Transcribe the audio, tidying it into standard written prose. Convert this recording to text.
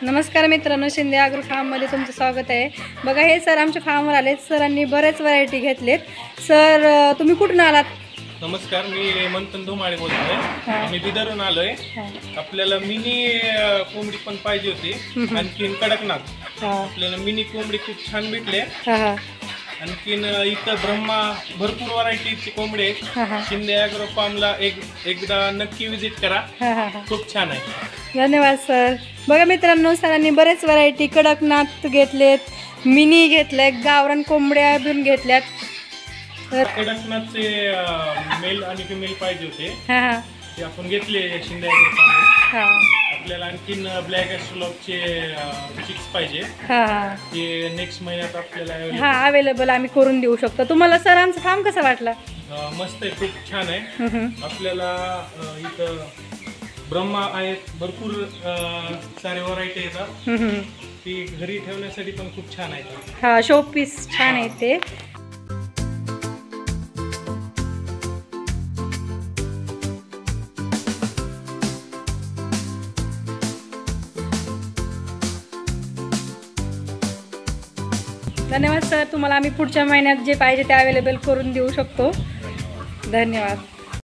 नमस्कार मित्रांनो, शिंदे ॲग्रो फार्ममध्ये तुमचं स्वागत आहे। बघा हे सर आमच्या फार्मवर आलेत। सरांनी बरेच व्हरायटी घेतलेत। सर तुम्ही कुठून आलात? नमस्कार, मी मंथन धुमाळे बोलतोय। आम्ही बिदरहून आलोय। आपल्याला मिनी कोंबडी पण पाहिजे होती, आणखीन कडकनाथ। आपल्याला मिनी कोंबडी खूप छान भेटले। आणखीन इथं ब्रह्मा भरपूर व्हरायटीची कोंबडी आहे। शिंदे ॲग्रो फार्मला एकदा नक्की विजिट करा, खूप छान आहे। धन्यवाद सर। बघा मित्रांनो, सरांनी बरेच व्हरायटी कडकनाथ घेतलेत, मिनी घेतले, गावरान कोंबड्या पण घेतल्यात। कडकनाथचे मेल आणि फिमेल पाहिजे होते, ते आपण घेतले शिंदे ॲग्रो फार्म। आपल्याला आणखीन ब्लॅक ॲस्ट्रोलॉगचे चिक्स पाहिजे, ते नेक्स्ट महिन्यात आपल्याला अवेलेबल आम्ही करून देऊ शकतो। तुम्हाला सर आमचं फार्म कसं वाटलं? मस्त आहे, खूप छान आहे। आपल्याला इथं ब्रह्मा आहेत, भरपूर सारे व्हरायटी येतात, ती घरी ठेवण्यासाठी पण खूप छान आहे। शो पीस छान आहे ते। धन्यवाद सर। तुम्हाला आम्ही पुढच्या महिन्यात जे पाहिजे ते अवेलेबल करून देऊ शकतो। धन्यवाद।